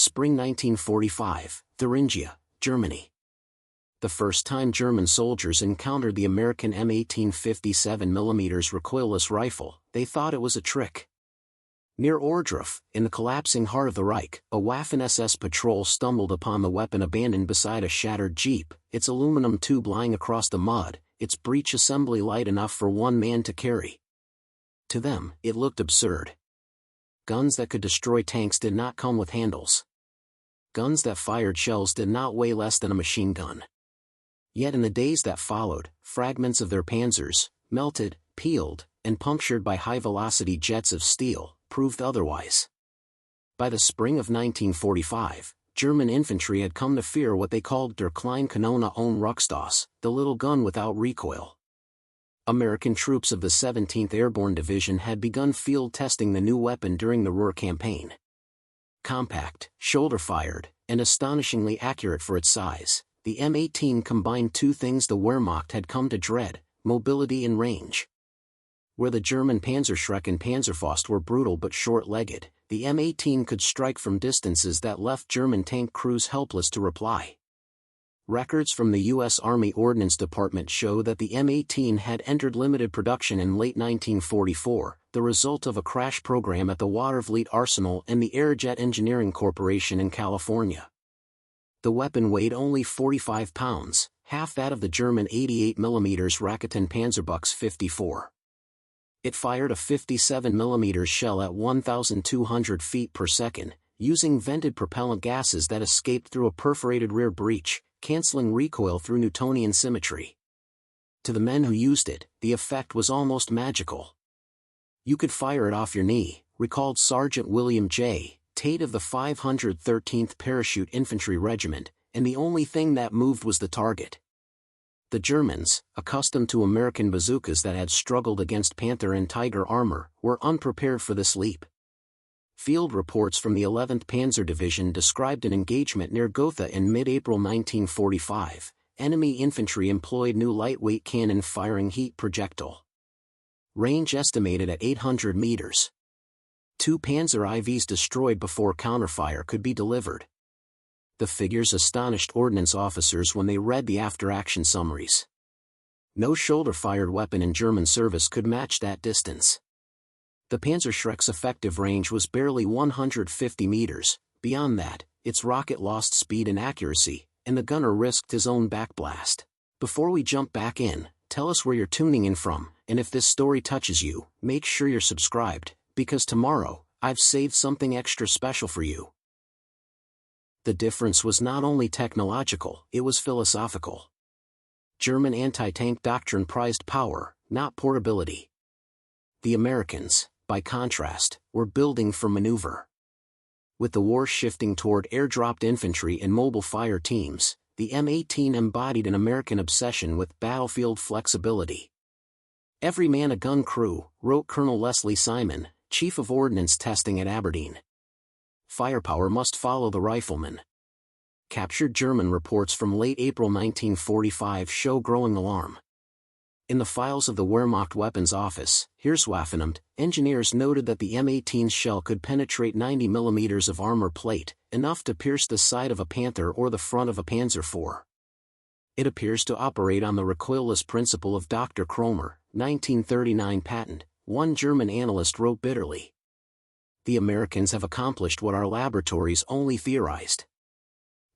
Spring 1945, Thuringia, Germany. The first time German soldiers encountered the American M18 57mm recoilless rifle, they thought it was a trick. Near Ohrdruf, in the collapsing heart of the Reich, a Waffen-SS patrol stumbled upon the weapon abandoned beside a shattered jeep, its aluminum tube lying across the mud, its breech assembly light enough for one man to carry. To them, it looked absurd. Guns that could destroy tanks did not come with handles. Guns that fired shells did not weigh less than a machine gun. Yet in the days that followed, fragments of their panzers, melted, peeled, and punctured by high-velocity jets of steel, proved otherwise. By the spring of 1945, German infantry had come to fear what they called der Kleinkanone ohne Rückstoß, the little gun without recoil. American troops of the 17th Airborne Division had begun field testing the new weapon during the Ruhr campaign. Compact, shoulder-fired, and astonishingly accurate for its size, the M18 combined two things the Wehrmacht had come to dread: mobility and range. Where the German Panzerschreck and Panzerfaust were brutal but short-legged, the M18 could strike from distances that left German tank crews helpless to reply. Records from the U.S. Army Ordnance Department show that the M18 had entered limited production in late 1944, the result of a crash program at the Watervliet Arsenal and the Aerojet Engineering Corporation in California. The weapon weighed only 45 pounds, half that of the German 88mm Raketen Panzerbuchs 54. It fired a 57mm shell at 1,200 feet per second, using vented propellant gases that escaped through a perforated rear breech, canceling recoil through Newtonian symmetry. To the men who used it, the effect was almost magical. "You could fire it off your knee," recalled Sergeant William J. Tate of the 513th Parachute Infantry Regiment, and the only thing that moved was the target. The Germans, accustomed to American bazookas that had struggled against Panther and Tiger armor, were unprepared for this leap. Field reports from the 11th Panzer Division described an engagement near Gotha in mid-April 1945. Enemy infantry employed new lightweight cannon firing heat projectile. Range estimated at 800 meters. 2 Panzer IVs destroyed before counterfire could be delivered. The figures astonished ordnance officers when they read the after-action summaries. No shoulder-fired weapon in German service could match that distance. The Panzerschreck's effective range was barely 150 meters. Beyond that, its rocket lost speed and accuracy, and the gunner risked his own backblast. Before we jump back in, tell us where you're tuning in from, and if this story touches you, make sure you're subscribed, because tomorrow, I've saved something extra special for you. The difference was not only technological, it was philosophical. German anti-tank doctrine prized power, not portability. The Americans, by contrast, were building for maneuver. With the war shifting toward airdropped infantry and mobile fire teams, the M18 embodied an American obsession with battlefield flexibility. "Every man a gun crew," wrote Colonel Leslie Simon, chief of ordnance testing at Aberdeen. Firepower must follow the rifleman. Captured German reports from late April 1945 show growing alarm. In the files of the Wehrmacht Weapons Office, Heereswaffenamt, engineers noted that the M18's shell could penetrate 90 millimeters of armor plate, enough to pierce the side of a Panther or the front of a Panzer IV. It appears to operate on the recoilless principle of Dr. Kromer, 1939 patent, one German analyst wrote bitterly. "The Americans have accomplished what our laboratories only theorized."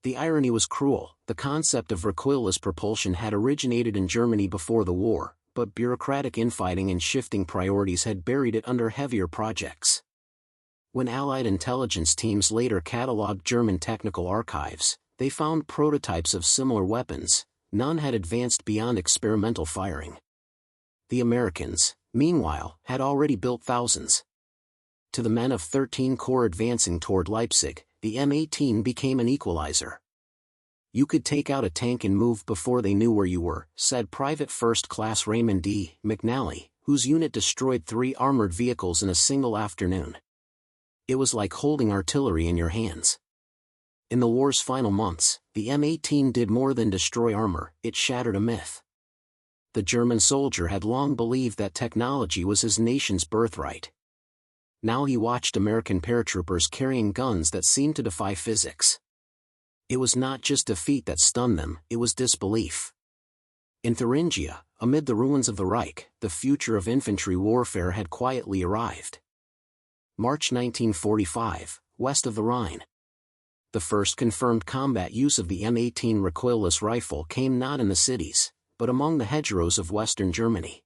The irony was cruel. The concept of recoilless propulsion had originated in Germany before the war, but bureaucratic infighting and shifting priorities had buried it under heavier projects. When Allied intelligence teams later catalogued German technical archives, they found prototypes of similar weapons. None had advanced beyond experimental firing. The Americans, meanwhile, had already built thousands. To the men of 13 Corps advancing toward Leipzig, the M18 became an equalizer. "You could take out a tank and move before they knew where you were," said Private First Class Raymond D. McNally, whose unit destroyed 3 armored vehicles in a single afternoon. "It was like holding artillery in your hands." In the war's final months, the M18 did more than destroy armor, it shattered a myth. The German soldier had long believed that technology was his nation's birthright. Now he watched American paratroopers carrying guns that seemed to defy physics. It was not just defeat that stunned them, it was disbelief. In Thuringia, amid the ruins of the Reich, the future of infantry warfare had quietly arrived. March 1945, west of the Rhine. The first confirmed combat use of the M18 recoilless rifle came not in the cities, but among the hedgerows of western Germany.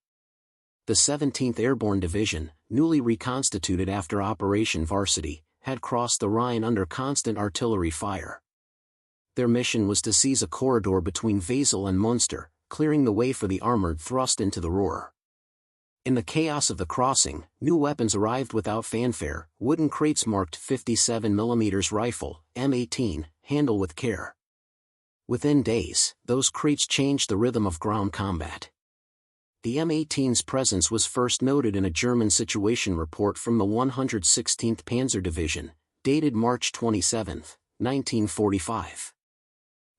The 17th Airborne Division, newly reconstituted after Operation Varsity, had crossed the Rhine under constant artillery fire. Their mission was to seize a corridor between Wesel and Münster, clearing the way for the armored thrust into the Ruhr. In the chaos of the crossing, new weapons arrived without fanfare: wooden crates marked 57mm rifle, M18, handle with care. Within days, those crates changed the rhythm of ground combat. The M18's presence was first noted in a German situation report from the 116th Panzer Division, dated March 27, 1945.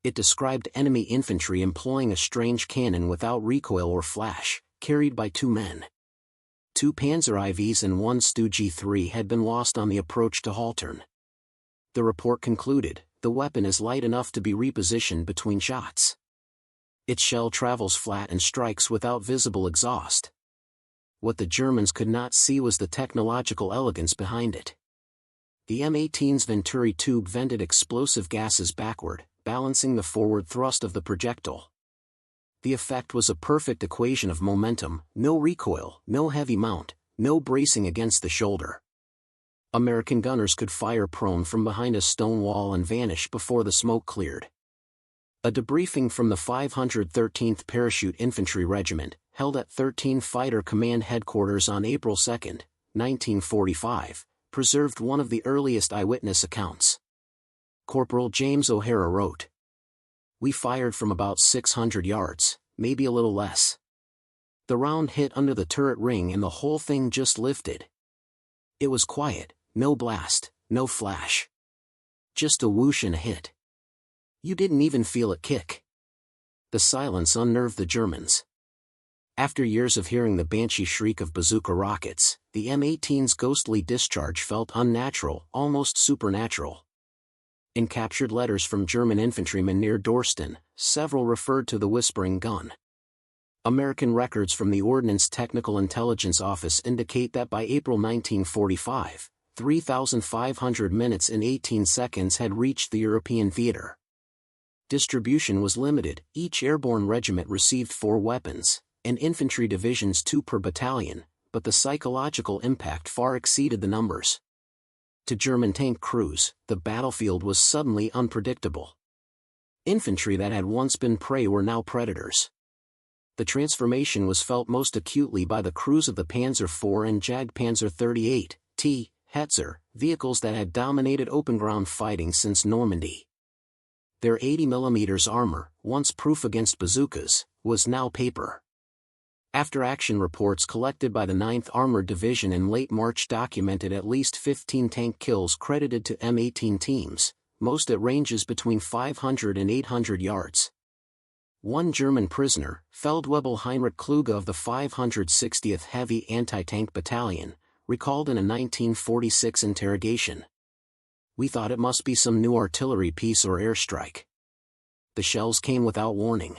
It described enemy infantry employing a strange cannon without recoil or flash, carried by 2 men. 2 Panzer IVs and 1 Stu G3 had been lost on the approach to Haltern. The report concluded, the weapon is light enough to be repositioned between shots. Its shell travels flat and strikes without visible exhaust. What the Germans could not see was the technological elegance behind it. The M18's Venturi tube vented explosive gases backward, balancing the forward thrust of the projectile. The effect was a perfect equation of momentum: no recoil, no heavy mount, no bracing against the shoulder. American gunners could fire prone from behind a stone wall and vanish before the smoke cleared. A debriefing from the 513th Parachute Infantry Regiment, held at 13 Fighter Command Headquarters on April 2, 1945, preserved one of the earliest eyewitness accounts. Corporal James O'Hara wrote, "We fired from about 600 yards, maybe a little less. The round hit under the turret ring and the whole thing just lifted. It was quiet, no blast, no flash. Just a whoosh and a hit. You didn't even feel it kick." The silence unnerved the Germans. After years of hearing the banshee shriek of bazooka rockets, the M18's ghostly discharge felt unnatural, almost supernatural. In captured letters from German infantrymen near Dorsten, several referred to the whispering gun. American records from the Ordnance Technical Intelligence Office indicate that by April 1945, 3,500 minutes and 18 seconds had reached the European theater. Distribution was limited: each airborne regiment received 4 weapons, and infantry divisions 2 per battalion, but the psychological impact far exceeded the numbers. To German tank crews, the battlefield was suddenly unpredictable. Infantry that had once been prey were now predators. The transformation was felt most acutely by the crews of the Panzer IV and Jagdpanzer 38, T. Hetzer, vehicles that had dominated open-ground fighting since Normandy. Their 80mm armor, once proof against bazookas, was now paper. After-action reports collected by the 9th Armored Division in late March documented at least 15 tank kills credited to M18 teams, most at ranges between 500 and 800 yards. One German prisoner, Feldwebel Heinrich Kluge of the 560th Heavy Anti-Tank Battalion, recalled in a 1946 interrogation, "We thought it must be some new artillery piece or airstrike. The shells came without warning.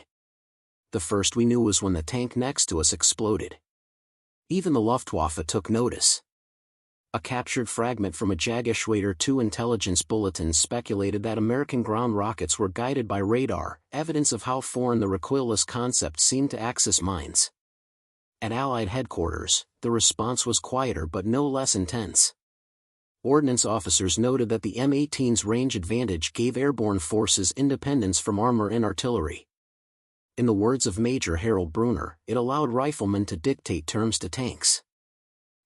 The first we knew was when the tank next to us exploded. Even the Luftwaffe took notice." A captured fragment from a Jagdgeschwader 2 intelligence bulletin speculated that American ground rockets were guided by radar, evidence of how foreign the recoilless concept seemed to Axis minds. At Allied headquarters, the response was quieter but no less intense. Ordnance officers noted that the M18's range advantage gave airborne forces independence from armor and artillery. In the words of Major Harold Brunner, it allowed riflemen to dictate terms to tanks.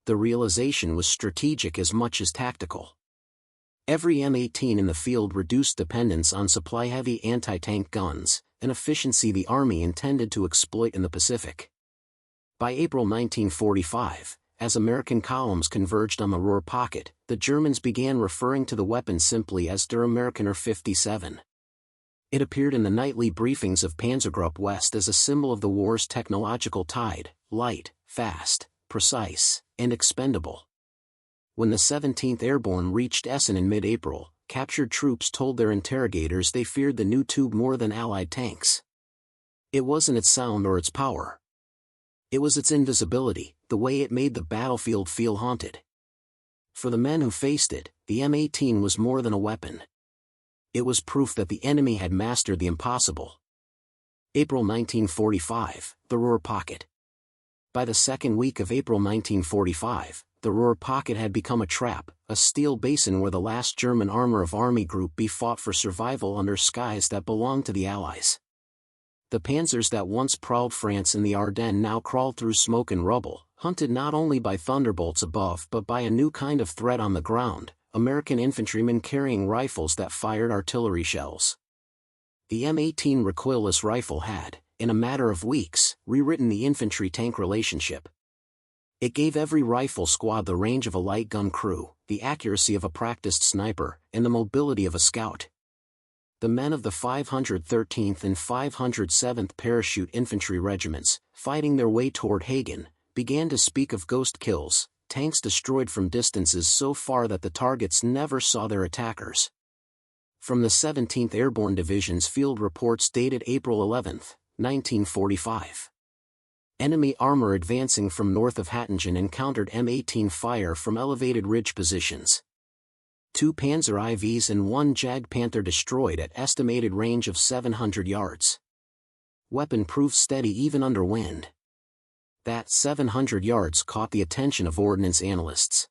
The realization was strategic as much as tactical. Every M18 in the field reduced dependence on supply-heavy anti-tank guns, an efficiency the Army intended to exploit in the Pacific. By April 1945, as American columns converged on the Ruhr pocket, the Germans began referring to the weapon simply as Der Amerikaner 57. It appeared in the nightly briefings of Panzergruppe West as a symbol of the war's technological tide: light, fast, precise, and expendable. When the 17th Airborne reached Essen in mid-April, captured troops told their interrogators they feared the new tube more than Allied tanks. It wasn't its sound or its power. It was its invisibility, the way it made the battlefield feel haunted. For the men who faced it, the M18 was more than a weapon. It was proof that the enemy had mastered the impossible. April 1945, the Ruhr Pocket. By the second week of April 1945, the Ruhr Pocket had become a trap, a steel basin where the last German armor of Army Group B fought for survival under skies that belonged to the Allies. The panzers that once prowled France in the Ardennes now crawled through smoke and rubble, hunted not only by thunderbolts above but by a new kind of threat on the ground, American infantrymen carrying rifles that fired artillery shells. The M18 recoilless rifle had, in a matter of weeks, rewritten the infantry-tank relationship. It gave every rifle squad the range of a light gun crew, the accuracy of a practiced sniper, and the mobility of a scout. The men of the 513th and 507th Parachute Infantry Regiments, fighting their way toward Hagen, began to speak of ghost kills, tanks destroyed from distances so far that the targets never saw their attackers. From the 17th Airborne Division's field reports dated April 11, 1945. Enemy armor advancing from north of Hattingen encountered M18 fire from elevated ridge positions. 2 Panzer IVs and 1 Jag Panther destroyed at estimated range of 700 yards. Weapon proved steady even under wind. That 700 yards caught the attention of ordnance analysts.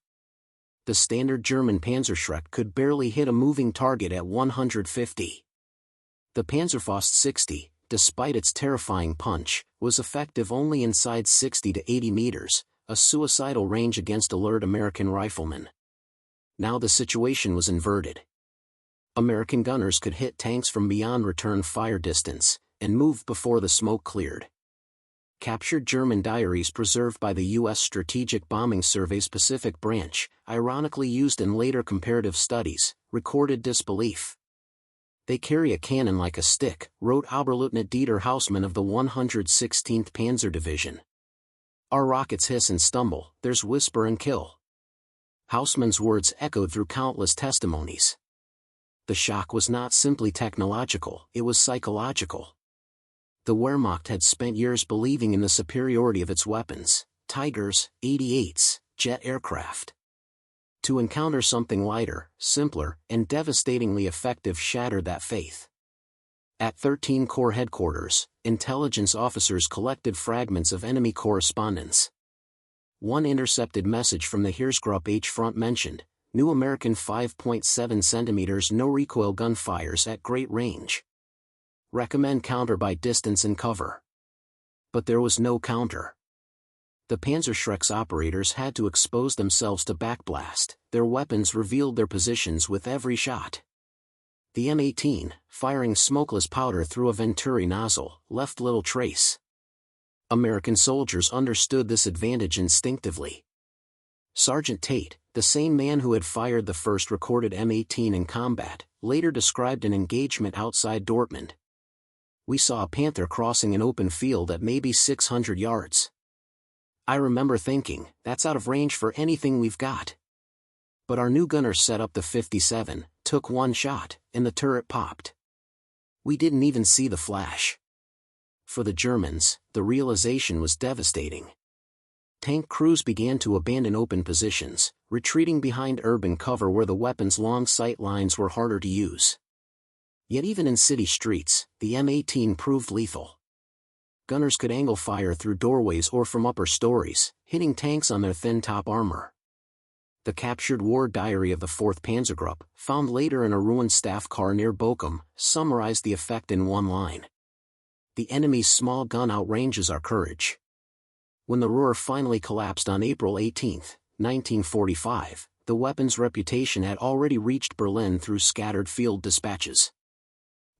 The standard German Panzerschreck could barely hit a moving target at 150. The Panzerfaust 60, despite its terrifying punch, was effective only inside 60 to 80 meters, a suicidal range against alert American riflemen. Now the situation was inverted. American gunners could hit tanks from beyond return fire distance, and move before the smoke cleared. Captured German diaries preserved by the U.S. Strategic Bombing Survey's Pacific Branch, ironically used in later comparative studies, recorded disbelief. "They carry a cannon like a stick," wrote Oberleutnant Dieter Hausmann of the 116th Panzer Division. "Our rockets hiss and stumble, there's whisper and kill." Hausmann's words echoed through countless testimonies. The shock was not simply technological, it was psychological. The Wehrmacht had spent years believing in the superiority of its weapons, Tigers, 88s, jet aircraft. To encounter something lighter, simpler, and devastatingly effective shattered that faith. At 13 Corps headquarters, intelligence officers collected fragments of enemy correspondence. One intercepted message from the Heeresgruppe H front mentioned, new American 5.7 cm no-recoil gunfires at great range. Recommend counter by distance and cover. But there was no counter. The Panzerschreck's operators had to expose themselves to backblast, their weapons revealed their positions with every shot. The M18, firing smokeless powder through a Venturi nozzle, left little trace. American soldiers understood this advantage instinctively. Sergeant Tate, the same man who had fired the first recorded M18 in combat, later described an engagement outside Dortmund. "We saw a Panther crossing an open field at maybe 600 yards. I remember thinking, that's out of range for anything we've got. But our new gunner set up the 57, took one shot, and the turret popped. We didn't even see the flash." For the Germans, the realization was devastating. Tank crews began to abandon open positions, retreating behind urban cover where the weapon's long sight lines were harder to use. Yet even in city streets, the M18 proved lethal. Gunners could angle fire through doorways or from upper stories, hitting tanks on their thin top armor. The captured war diary of the 4th Panzergruppe, found later in a ruined staff car near Bochum, summarized the effect in one line. "The enemy's small gun outranges our courage." When the Ruhr finally collapsed on April 18, 1945, the weapon's reputation had already reached Berlin through scattered field dispatches.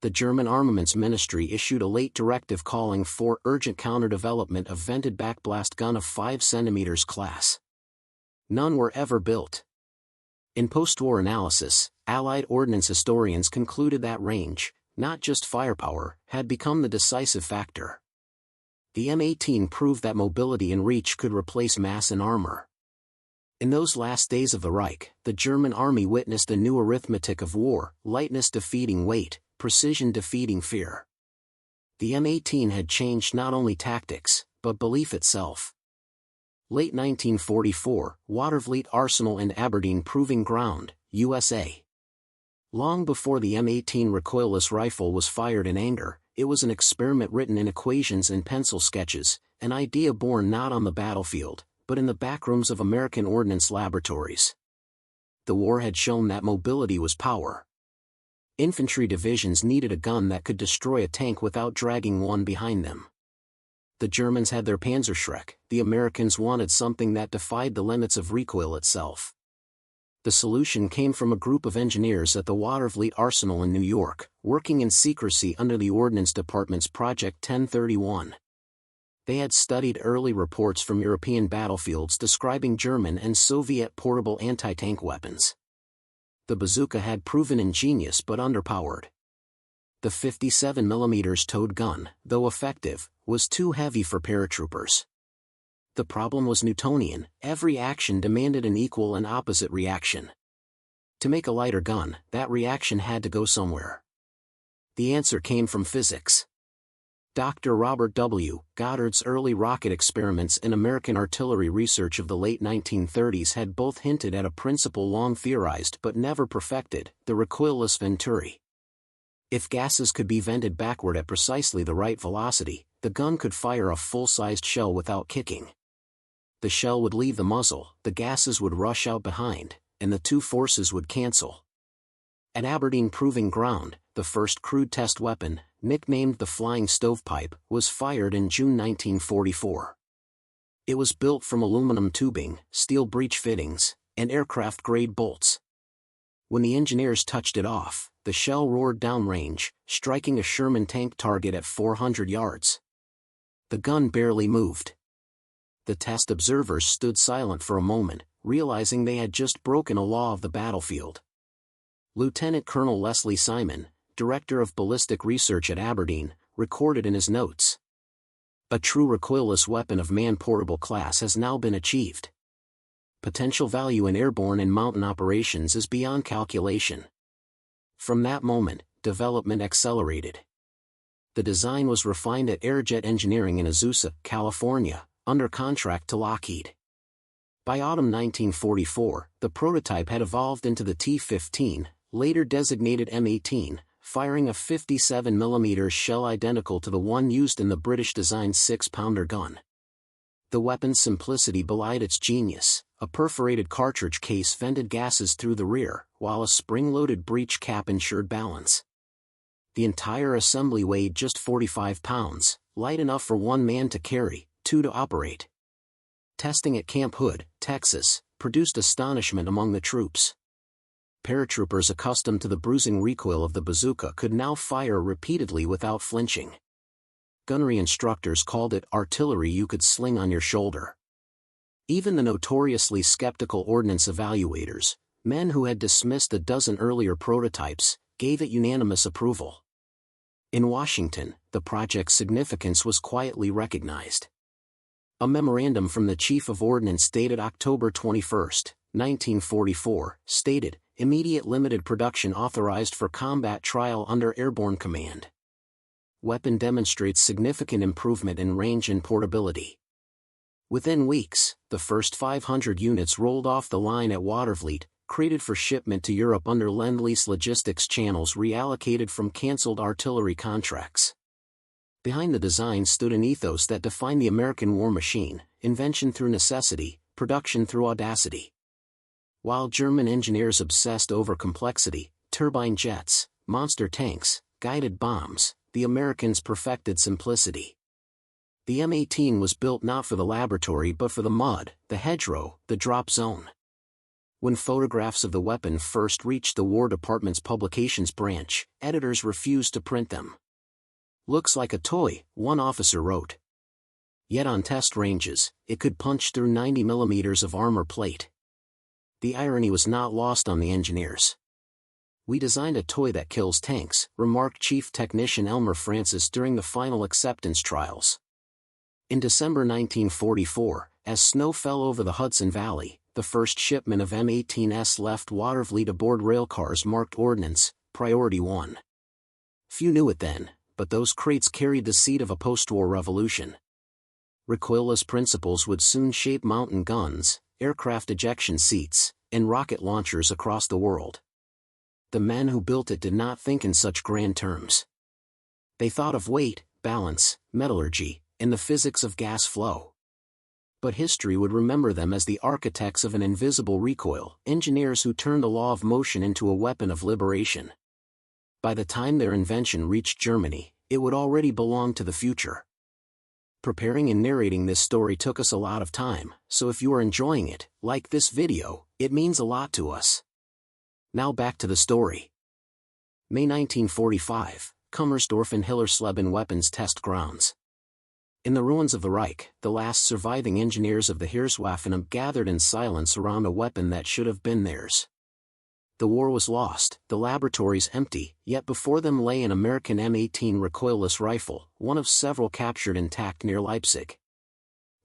The German Armaments Ministry issued a late directive calling for urgent counter-development of vented backblast gun of 5 cm class. None were ever built. In post-war analysis, Allied ordnance historians concluded that range, not just firepower, had become the decisive factor. The M18 proved that mobility and reach could replace mass and armor. In those last days of the Reich, the German army witnessed a new arithmetic of war: lightness defeating weight, precision defeating fear. The M18 had changed not only tactics, but belief itself. Late 1944, Watervliet Arsenal and Aberdeen Proving Ground, USA. Long before the M18 recoilless rifle was fired in anger, it was an experiment written in equations and pencil sketches, an idea born not on the battlefield, but in the backrooms of American ordnance laboratories. The war had shown that mobility was power. Infantry divisions needed a gun that could destroy a tank without dragging one behind them. The Germans had their Panzerschreck, the Americans wanted something that defied the limits of recoil itself. The solution came from a group of engineers at the Watervliet Arsenal in New York, working in secrecy under the Ordnance Department's Project 1031. They had studied early reports from European battlefields describing German and Soviet portable anti-tank weapons. The bazooka had proven ingenious but underpowered. The 57mm towed gun, though effective, was too heavy for paratroopers. The problem was Newtonian: every action demanded an equal and opposite reaction. To make a lighter gun, that reaction had to go somewhere. The answer came from physics. Dr. Robert W. Goddard's early rocket experiments and American artillery research of the late 1930s had both hinted at a principle long theorized but never perfected: the recoilless venturi. If gases could be vented backward at precisely the right velocity, the gun could fire a full-sized shell without kicking. The shell would leave the muzzle, the gases would rush out behind, and the two forces would cancel. At Aberdeen Proving Ground, the first crude test weapon, nicknamed the Flying Stovepipe, was fired in June 1944. It was built from aluminum tubing, steel breech fittings, and aircraft-grade bolts. When the engineers touched it off, the shell roared downrange, striking a Sherman tank target at 400 yards. The gun barely moved. The test observers stood silent for a moment, realizing they had just broken a law of the battlefield. Lieutenant Colonel Leslie Simon, director of ballistic research at Aberdeen, recorded in his notes: "A true recoilless weapon of man-portable class has now been achieved. Potential value in airborne and mountain operations is beyond calculation." From that moment, development accelerated. The design was refined at Aerojet Engineering in Azusa, California, under contract to Lockheed. By autumn 1944, the prototype had evolved into the T-15, later designated M18, firing a 57mm shell identical to the one used in the British-designed 6-pounder gun. The weapon's simplicity belied its genius: a perforated cartridge case vented gases through the rear, while a spring-loaded breech cap ensured balance. The entire assembly weighed just 45 pounds, light enough for one man to carry, two to operate. Testing at Camp Hood, Texas, produced astonishment among the troops. Paratroopers accustomed to the bruising recoil of the bazooka could now fire repeatedly without flinching. Gunnery instructors called it artillery you could sling on your shoulder. Even the notoriously skeptical ordnance evaluators, men who had dismissed a dozen earlier prototypes, gave it unanimous approval. In Washington, the project's significance was quietly recognized. A memorandum from the Chief of Ordnance dated October 21, 1944, stated, "Immediate limited production authorized for combat trial under Airborne Command. Weapon demonstrates significant improvement in range and portability." Within weeks, the first 500 units rolled off the line at Watervliet, crated for shipment to Europe under Lend-Lease logistics channels reallocated from cancelled artillery contracts. Behind the design stood an ethos that defined the American war machine: invention through necessity, production through audacity. While German engineers obsessed over complexity, turbine jets, monster tanks, guided bombs, the Americans perfected simplicity. The M18 was built not for the laboratory but for the mud, the hedgerow, the drop zone. When photographs of the weapon first reached the War Department's publications branch, editors refused to print them. "Looks like a toy," one officer wrote. Yet on test ranges, it could punch through 90mm of armor plate. The irony was not lost on the engineers. "We designed a toy that kills tanks," remarked Chief Technician Elmer Francis during the final acceptance trials. In December 1944, as snow fell over the Hudson Valley, the first shipment of M18s left Watervliet aboard railcars marked Ordnance, Priority 1. Few knew it then, but those crates carried the seed of a postwar revolution. Recoilless principles would soon shape mountain guns, aircraft ejection seats, and rocket launchers across the world. The men who built it did not think in such grand terms. They thought of weight, balance, metallurgy, and the physics of gas flow. But history would remember them as the architects of an invisible recoil, engineers who turned the law of motion into a weapon of liberation. By the time their invention reached Germany, it would already belong to the future. Preparing and narrating this story took us a lot of time, so if you are enjoying it, like this video, it means a lot to us. Now back to the story. May 1945, Kummersdorf and Hillersleben weapons test grounds. In the ruins of the Reich, the last surviving engineers of the Heereswaffen gathered in silence around a weapon that should have been theirs. The war was lost, the laboratories empty, yet before them lay an American M18 recoilless rifle, one of several captured intact near Leipzig.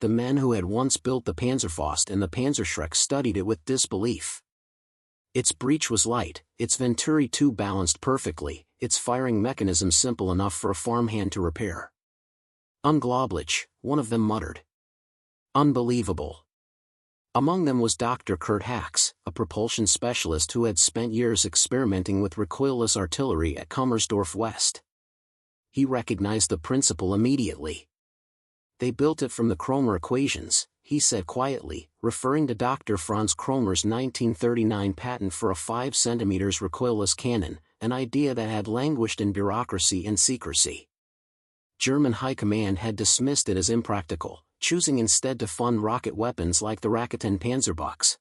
The men who had once built the Panzerfaust and the Panzerschreck studied it with disbelief. Its breech was light, its venturi tube balanced perfectly, its firing mechanism simple enough for a farmhand to repair. Unglaublich, one of them muttered. Unbelievable. Among them was Dr. Kurt Hacks, a propulsion specialist who had spent years experimenting with recoilless artillery at Kummersdorf West. He recognized the principle immediately. They built it from the Kromer equations, he said quietly, referring to Dr. Franz Kromer's 1939 patent for a 5 cm recoilless cannon, an idea that had languished in bureaucracy and secrecy. German High Command had dismissed it as impractical, choosing instead to fund rocket weapons like the Raketen Panzerbox.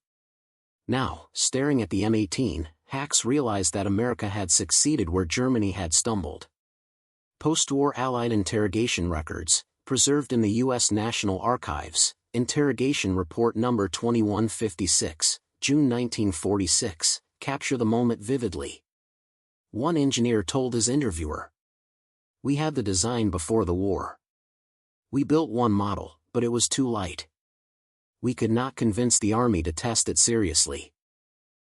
Now, staring at the M18, Hacks realized that America had succeeded where Germany had stumbled. Post-war Allied interrogation records, preserved in the U.S. National Archives, Interrogation Report No. 2156, June 1946, capture the moment vividly. One engineer told his interviewer, "We had the design before the war. We built one model, but it was too light. We could not convince the army to test it seriously.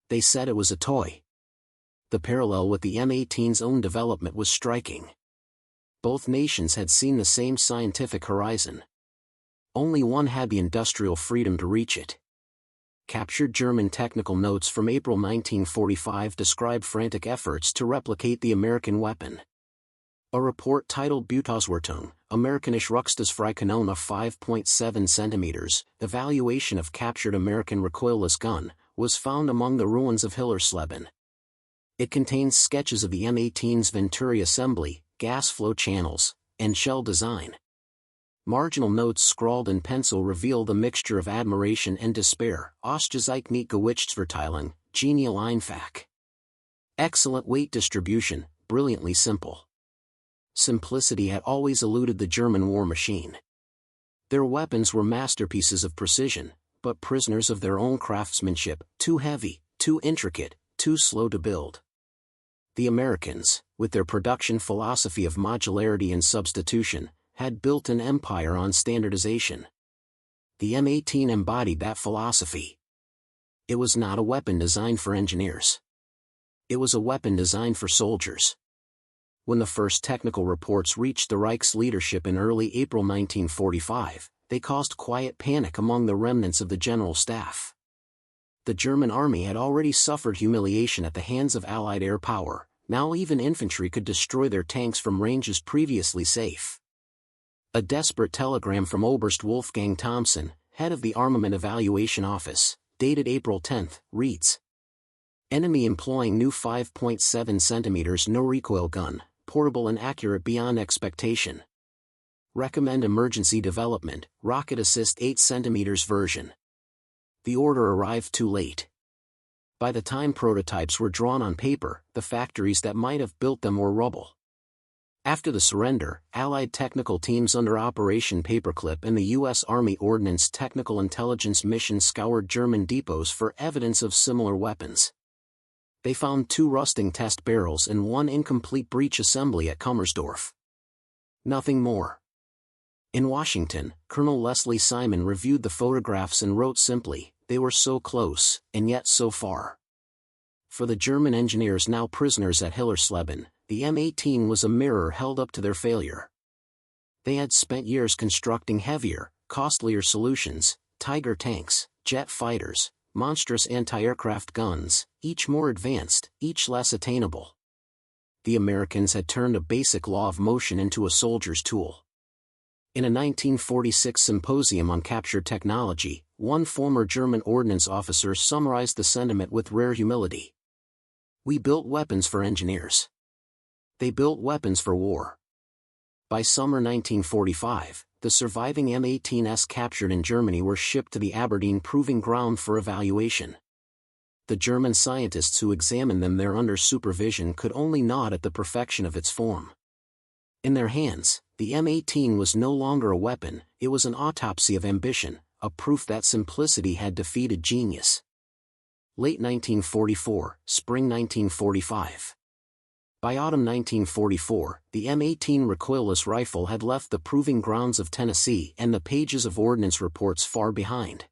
They said it was a toy." The parallel with the M18's own development was striking. Both nations had seen the same scientific horizon. Only one had the industrial freedom to reach it. Captured German technical notes from April 1945 describe frantic efforts to replicate the American weapon. A report titled Butauswertung, Amerikanische Rückstusfreikanone 5.7 cm, Evaluation of Captured American Recoilless Gun, was found among the ruins of Hillersleben. It contains sketches of the M18's venturi assembly, gas flow channels, and shell design. Marginal notes scrawled in pencil reveal the mixture of admiration and despair. Ausgezeichnet nicht Gewichtsverteilung, genial einfach. Excellent weight distribution, brilliantly simple. Simplicity had always eluded the German war machine. Their weapons were masterpieces of precision, but prisoners of their own craftsmanship, too heavy, too intricate, too slow to build. The Americans, with their production philosophy of modularity and substitution, had built an empire on standardization. The M18 embodied that philosophy. It was not a weapon designed for engineers. It was a weapon designed for soldiers. When the first technical reports reached the Reich's leadership in early April 1945, they caused quiet panic among the remnants of the general staff. The German army had already suffered humiliation at the hands of Allied air power, now even infantry could destroy their tanks from ranges previously safe. A desperate telegram from Oberst Wolfgang Thomson, head of the Armament Evaluation Office, dated April 10, reads: "Enemy employing new 5.7 cm no-recoil gun, portable and accurate beyond expectation. Recommend emergency development, rocket assist 8 cm version." The order arrived too late. By the time prototypes were drawn on paper, the factories that might have built them were rubble. After the surrender, Allied technical teams under Operation Paperclip and the U.S. Army Ordnance Technical Intelligence Mission scoured German depots for evidence of similar weapons. They found 2 rusting test barrels and 1 incomplete breech assembly at Kummersdorf. Nothing more. In Washington, Colonel Leslie Simon reviewed the photographs and wrote simply, they were so close, and yet so far. For the German engineers now prisoners at Hillersleben, the M18 was a mirror held up to their failure. They had spent years constructing heavier, costlier solutions, Tiger tanks, jet fighters, monstrous anti-aircraft guns, each more advanced, each less attainable. The Americans had turned a basic law of motion into a soldier's tool. In a 1946 symposium on captured technology, one former German ordnance officer summarized the sentiment with rare humility. "We built weapons for engineers. They built weapons for war." By summer 1945, the surviving M18s captured in Germany were shipped to the Aberdeen Proving Ground for evaluation. The German scientists who examined them there under supervision could only nod at the perfection of its form. In their hands, the M18 was no longer a weapon, it was an autopsy of ambition, a proof that simplicity had defeated genius. Late 1944, spring 1945. By autumn 1944, the M18 recoilless rifle had left the proving grounds of Tennessee and the pages of ordnance reports far behind.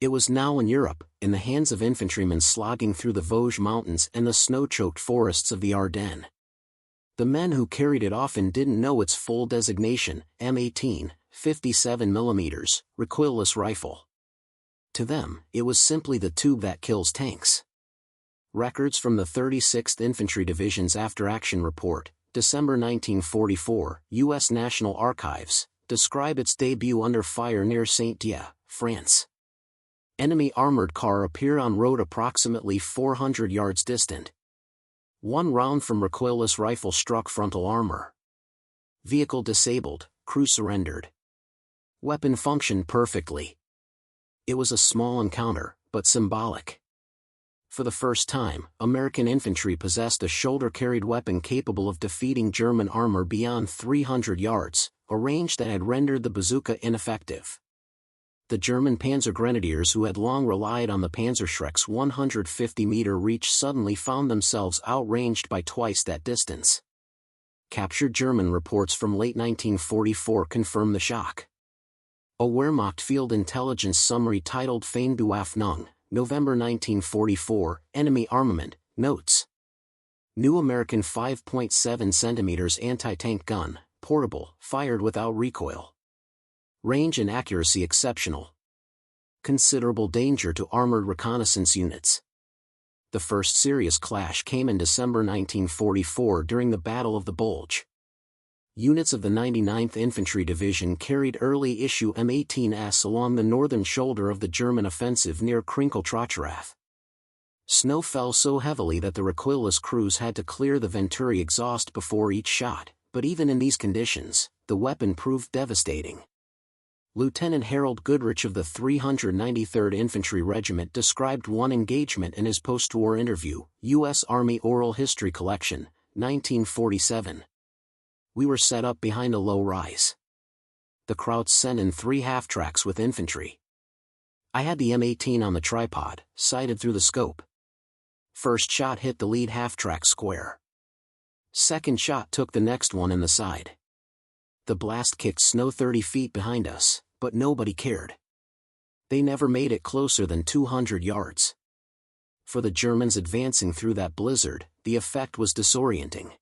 It was now in Europe, in the hands of infantrymen slogging through the Vosges Mountains and the snow-choked forests of the Ardennes. The men who carried it often didn't know its full designation, M18, 57mm, recoilless rifle. To them, it was simply the tube that kills tanks. Records from the 36th Infantry Division's after-action report, December 1944, U.S. National Archives, describe its debut under fire near Saint-Dié, France. Enemy armored car appeared on road approximately 400 yards distant. One round from recoilless rifle struck frontal armor. Vehicle disabled, crew surrendered. Weapon functioned perfectly. It was a small encounter, but symbolic. For the first time, American infantry possessed a shoulder-carried weapon capable of defeating German armor beyond 300 yards, a range that had rendered the bazooka ineffective. The German panzer grenadiers who had long relied on the Panzerschreck's 150-meter reach suddenly found themselves outranged by twice that distance. Captured German reports from late 1944 confirm the shock. A Wehrmacht field intelligence summary titled Feindbewaffnung, November 1944, Enemy Armament, notes. New American 5.7 cm anti-tank gun, portable, fired without recoil. Range and accuracy exceptional. Considerable danger to armored reconnaissance units. The first serious clash came in December 1944 during the Battle of the Bulge. Units of the 99th Infantry Division carried early-issue M18s along the northern shoulder of the German offensive near Krinkeltrachterath. Snow fell so heavily that the recoilless crews had to clear the Venturi exhaust before each shot, but even in these conditions, the weapon proved devastating. Lieutenant Harold Goodrich of the 393rd Infantry Regiment described one engagement in his post-war interview, U.S. Army Oral History Collection, 1947. "We were set up behind a low rise. The Krauts sent in 3 half-tracks with infantry. I had the M18 on the tripod, sighted through the scope. First shot hit the lead half-track square. Second shot took the next one in the side. The blast kicked snow 30 feet behind us, but nobody cared. They never made it closer than 200 yards. For the Germans advancing through that blizzard, the effect was disorienting.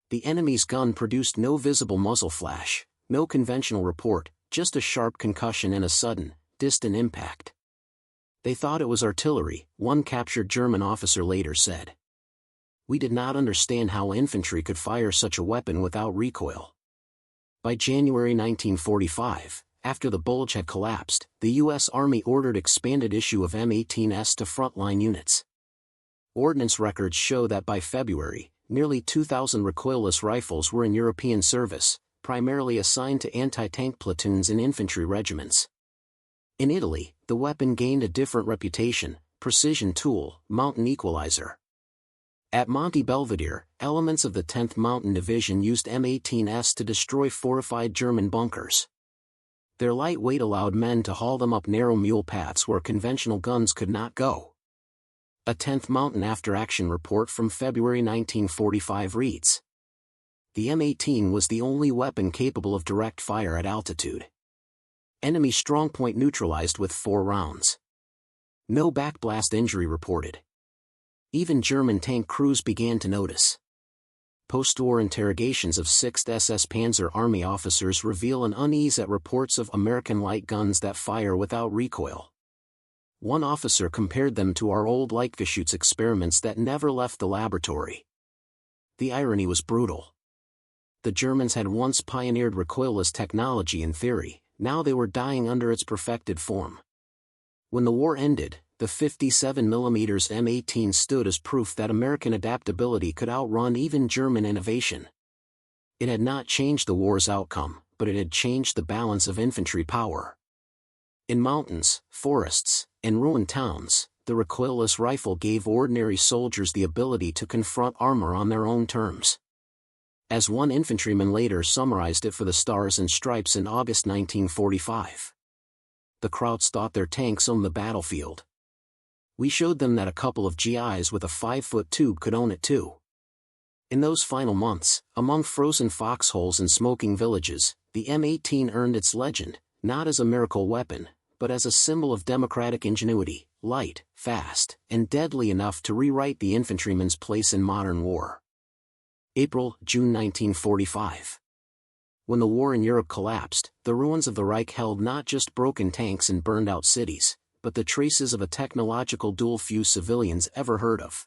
The enemy's gun produced no visible muzzle flash, no conventional report, just a sharp concussion and a sudden, distant impact. They thought it was artillery," one captured German officer later said. "We did not understand how infantry could fire such a weapon without recoil." By January 1945, after the Bulge had collapsed, the U.S. Army ordered expanded issue of M18s to frontline units. Ordnance records show that by February, nearly 2,000 recoilless rifles were in European service, primarily assigned to anti-tank platoons in infantry regiments. In Italy, the weapon gained a different reputation: precision tool, mountain equalizer. At Monte Belvedere, elements of the 10th Mountain Division used M18s to destroy fortified German bunkers. Their light weight allowed men to haul them up narrow mule paths where conventional guns could not go. A 10th Mountain after-action report from February 1945 reads: "The M18 was the only weapon capable of direct fire at altitude. Enemy strongpoint neutralized with 4 rounds. No backblast injury reported. Even German tank crews began to notice. Postwar interrogations of 6th SS Panzer Army officers reveal an unease at reports of American light guns that fire without recoil. One officer compared them to our old Leichtgeschütz experiments that never left the laboratory. The irony was brutal. The Germans had once pioneered recoilless technology in theory, now they were dying under its perfected form. When the war ended, the 57mm M18 stood as proof that American adaptability could outrun even German innovation. It had not changed the war's outcome, but it had changed the balance of infantry power. In mountains, forests, and ruined towns, the recoilless rifle gave ordinary soldiers the ability to confront armor on their own terms. As one infantryman later summarized it for the Stars and Stripes in August 1945. The Krauts thought their tanks owned the battlefield. We showed them that a couple of GIs with a 5-foot tube could own it too. In those final months, among frozen foxholes and smoking villages, the M18 earned its legend, not as a miracle weapon, but as a symbol of democratic ingenuity, light, fast, and deadly enough to rewrite the infantryman's place in modern war. April-June 1945. When the war in Europe collapsed, the ruins of the Reich held not just broken tanks and burned-out cities, but the traces of a technological duel few civilians ever heard of.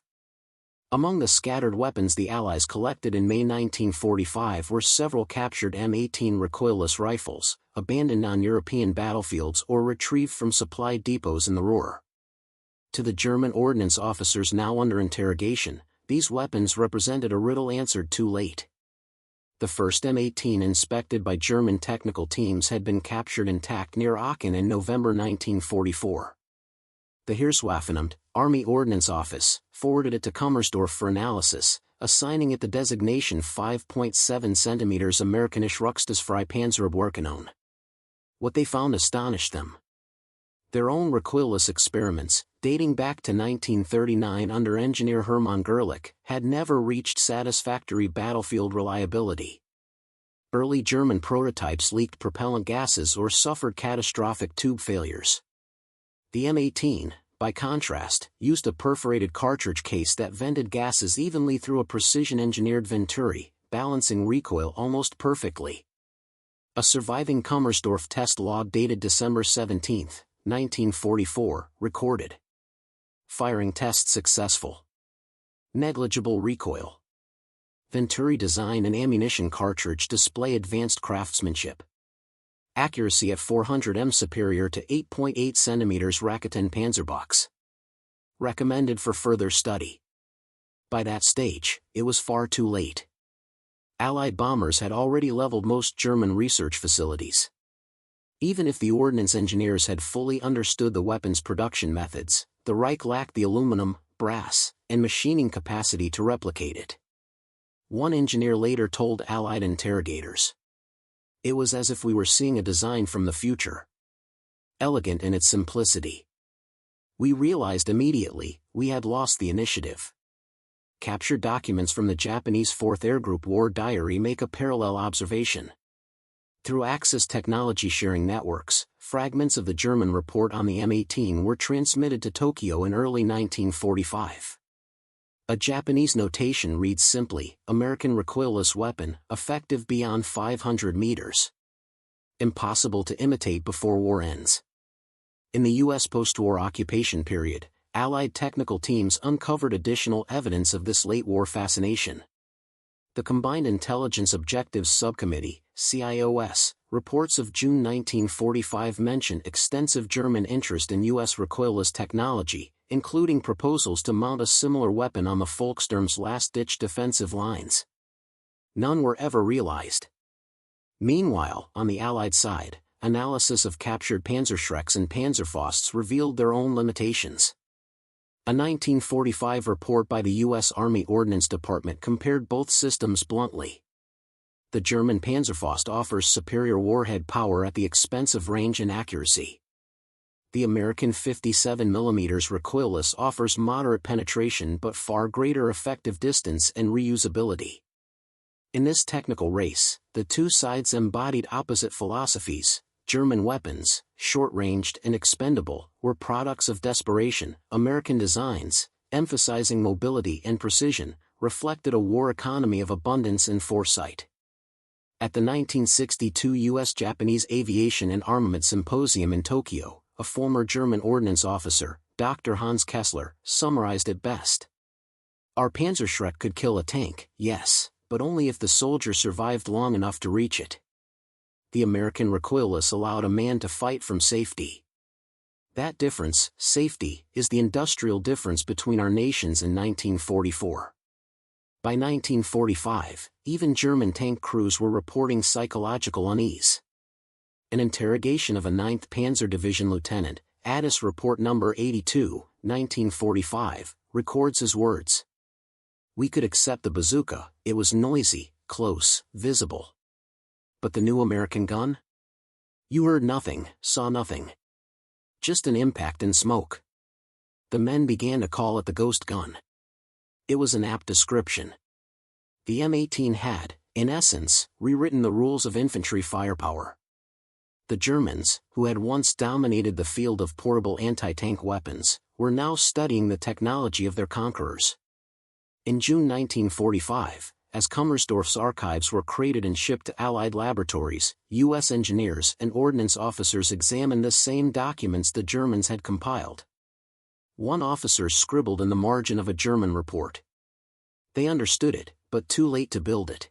Among the scattered weapons the Allies collected in May 1945 were several captured M18 recoilless rifles, abandoned on European battlefields or retrieved from supply depots in the Ruhr. To the German ordnance officers now under interrogation, these weapons represented a riddle answered too late. The first M18 inspected by German technical teams had been captured intact near Aachen in November 1944. The Heereswaffenamt, Army Ordnance Office, forwarded it to Kummersdorf for analysis, assigning it the designation 5.7 cm Amerikanische Rücksichtsfreie Panzerabwehrkanone. What they found astonished them. Their own recoilless experiments, dating back to 1939 under engineer Hermann Gerlich, had never reached satisfactory battlefield reliability. Early German prototypes leaked propellant gases or suffered catastrophic tube failures. The M18, by contrast, used a perforated cartridge case that vented gases evenly through a precision-engineered venturi, balancing recoil almost perfectly. A surviving Kummersdorf test log dated December 17, 1944, recorded. Firing test successful. Negligible recoil. Venturi design and ammunition cartridge display advanced craftsmanship. Accuracy at 400 m superior to 8.8 cm Raketen Panzerbox. Recommended for further study. By that stage, it was far too late. Allied bombers had already leveled most German research facilities. Even if the ordnance engineers had fully understood the weapon's production methods, the Reich lacked the aluminum, brass, and machining capacity to replicate it. One engineer later told Allied interrogators, "It was as if we were seeing a design from the future. Elegant in its simplicity. We realized immediately, we had lost the initiative." Captured documents from the Japanese 4th Air Group War Diary make a parallel observation. Through Axis technology sharing networks, fragments of the German report on the M18 were transmitted to Tokyo in early 1945. A Japanese notation reads simply, "American recoilless weapon, effective beyond 500 meters. Impossible to imitate before war ends." In the U.S. post-war occupation period, Allied technical teams uncovered additional evidence of this late-war fascination. The Combined Intelligence Objectives Subcommittee, CIOS, reports of June 1945 mention extensive German interest in U.S. recoilless technology, including proposals to mount a similar weapon on the Volkssturm's last-ditch defensive lines. None were ever realized. Meanwhile, on the Allied side, analysis of captured Panzerschrecks and Panzerfausts revealed their own limitations. A 1945 report by the U.S. Army Ordnance Department compared both systems bluntly. The German Panzerfaust offers superior warhead power at the expense of range and accuracy. The American 57mm recoilless offers moderate penetration but far greater effective distance and reusability. In this technical race, the two sides embodied opposite philosophies. German weapons, short-ranged and expendable, were products of desperation. American designs, emphasizing mobility and precision, reflected a war economy of abundance and foresight. At the 1962 U.S.-Japanese Aviation and Armament Symposium in Tokyo, a former German ordnance officer, Dr. Hans Kessler, summarized it best. "Our Panzerschreck could kill a tank, yes, but only if the soldier survived long enough to reach it. The American Recoilless allowed a man to fight from safety. That difference, safety, is the industrial difference between our nations in 1944. By 1945, even German tank crews were reporting psychological unease. An interrogation of a 9th Panzer Division Lieutenant, Ardennes Report No. 82, 1945, records his words. "We could accept the bazooka, it was noisy, close, visible. But the new American gun? You heard nothing, saw nothing. Just an impact and smoke." The men began to call it the ghost gun. It was an apt description. The M18 had, in essence, rewritten the rules of infantry firepower. The Germans, who had once dominated the field of portable anti-tank weapons, were now studying the technology of their conquerors. In June 1945, as Kummersdorf's archives were crated and shipped to Allied laboratories, U.S. engineers and ordnance officers examined the same documents the Germans had compiled. One officer scribbled in the margin of a German report. They understood it, but too late to build it.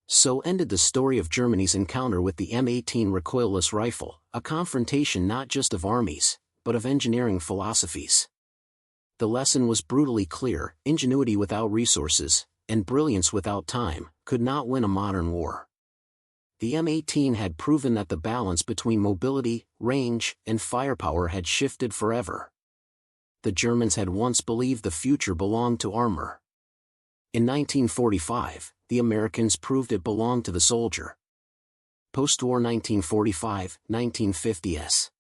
So ended the story of Germany's encounter with the M18 recoilless rifle, a confrontation not just of armies, but of engineering philosophies. The lesson was brutally clear: ingenuity without resources, and brilliance without time, could not win a modern war. The M18 had proven that the balance between mobility, range, and firepower had shifted forever. The Germans had once believed the future belonged to armor. In 1945, the Americans proved it belonged to the soldier. Postwar 1945-1950s.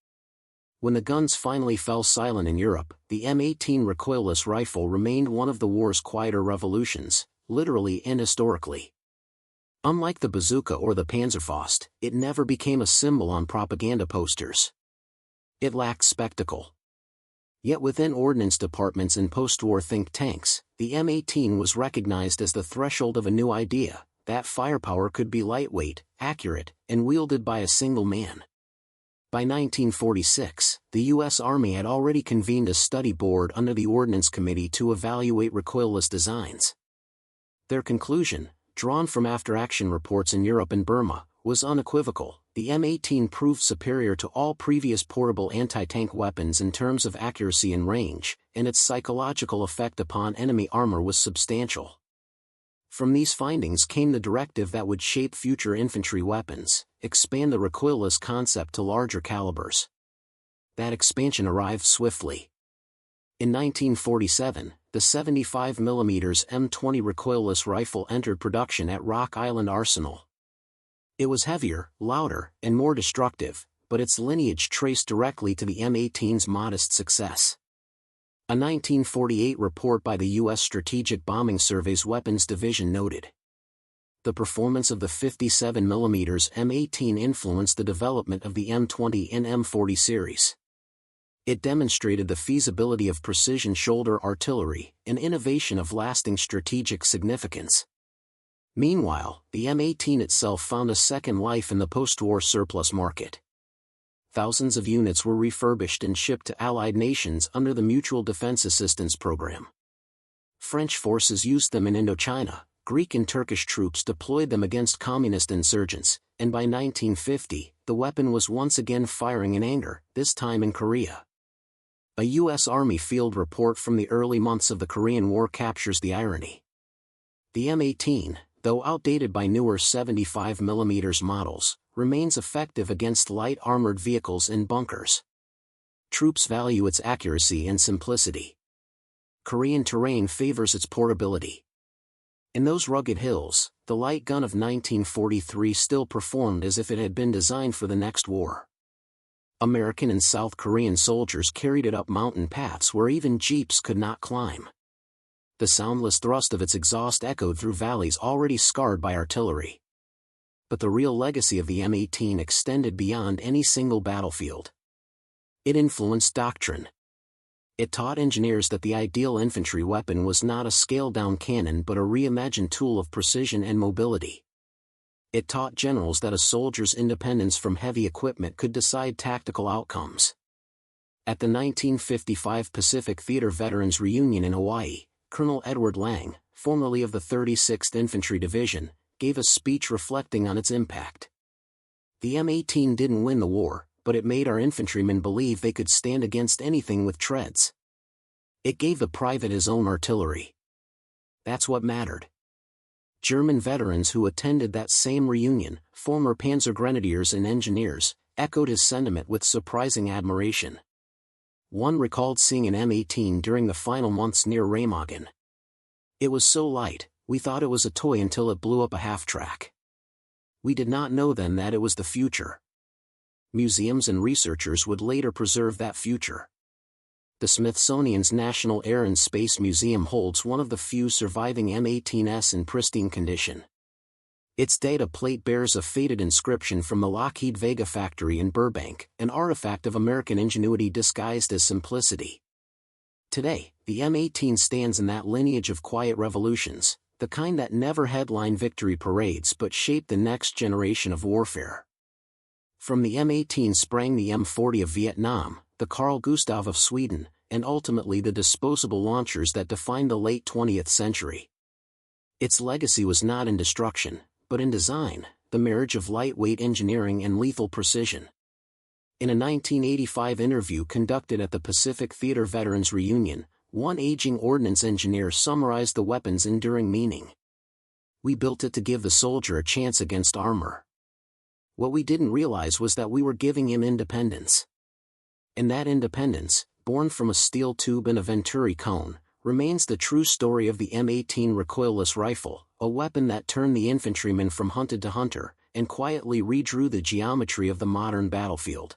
When the guns finally fell silent in Europe, the M18 recoilless rifle remained one of the war's quieter revolutions, literally and historically. Unlike the bazooka or the Panzerfaust, it never became a symbol on propaganda posters. It lacked spectacle. Yet within ordnance departments and post-war think tanks, the M18 was recognized as the threshold of a new idea, that firepower could be lightweight, accurate, and wielded by a single man. By 1946, the U.S. Army had already convened a study board under the Ordnance Committee to evaluate recoilless designs. Their conclusion, drawn from after-action reports in Europe and Burma, was unequivocal: the M18 proved superior to all previous portable anti-tank weapons in terms of accuracy and range, and its psychological effect upon enemy armor was substantial. From these findings came the directive that would shape future infantry weapons: expand the recoilless concept to larger calibers. That expansion arrived swiftly. In 1947, the 75mm M20 recoilless rifle entered production at Rock Island Arsenal. It was heavier, louder, and more destructive, but its lineage traced directly to the M18's modest success. A 1948 report by the U.S. Strategic Bombing Survey's Weapons Division noted, "The performance of the 57mm M18 influenced the development of the M20 and M40 series. It demonstrated the feasibility of precision shoulder artillery, an innovation of lasting strategic significance." Meanwhile, the M18 itself found a second life in the post-war surplus market. Thousands of units were refurbished and shipped to Allied nations under the Mutual Defense Assistance Program. French forces used them in Indochina, Greek and Turkish troops deployed them against communist insurgents, and by 1950, the weapon was once again firing in anger, this time in Korea. A U.S. Army field report from the early months of the Korean War captures the irony. The M18, though outdated by newer 75mm models, remains effective against light armored vehicles in bunkers. Troops value its accuracy and simplicity. Korean terrain favors its portability. In those rugged hills, the light gun of 1943 still performed as if it had been designed for the next war. American and South Korean soldiers carried it up mountain paths where even jeeps could not climb. The soundless thrust of its exhaust echoed through valleys already scarred by artillery. But the real legacy of the M18 extended beyond any single battlefield. It influenced doctrine. It taught engineers that the ideal infantry weapon was not a scaled-down cannon but a reimagined tool of precision and mobility. It taught generals that a soldier's independence from heavy equipment could decide tactical outcomes. At the 1955 Pacific Theater Veterans Reunion in Hawaii, Colonel Edward Lang, formerly of the 36th Infantry Division, gave a speech reflecting on its impact. The M18 didn't win the war, but it made our infantrymen believe they could stand against anything with treads. It gave the private his own artillery. That's what mattered. German veterans who attended that same reunion, former Panzergrenadiers and engineers, echoed his sentiment with surprising admiration. One recalled seeing an M18 during the final months near Remagen. It was so light, we thought it was a toy until it blew up a half-track. We did not know then that it was the future. Museums and researchers would later preserve that future. The Smithsonian's National Air and Space Museum holds one of the few surviving M18s in pristine condition. Its data plate bears a faded inscription from the Lockheed Vega factory in Burbank, an artifact of American ingenuity disguised as simplicity. Today, the M18 stands in that lineage of quiet revolutions, the kind that never headline victory parades but shaped the next generation of warfare. From the M18 sprang the M40 of Vietnam, the Carl Gustaf of Sweden, and ultimately the disposable launchers that defined the late 20th century. Its legacy was not in destruction, but in design, the marriage of lightweight engineering and lethal precision. In a 1985 interview conducted at the Pacific Theater Veterans Reunion, one aging ordnance engineer summarized the weapon's enduring meaning. "We built it to give the soldier a chance against armor. What we didn't realize was that we were giving him independence. And that independence, born from a steel tube and a Venturi cone, remains the true story of the M18 recoilless rifle, a weapon that turned the infantryman from hunted to hunter, and quietly redrew the geometry of the modern battlefield."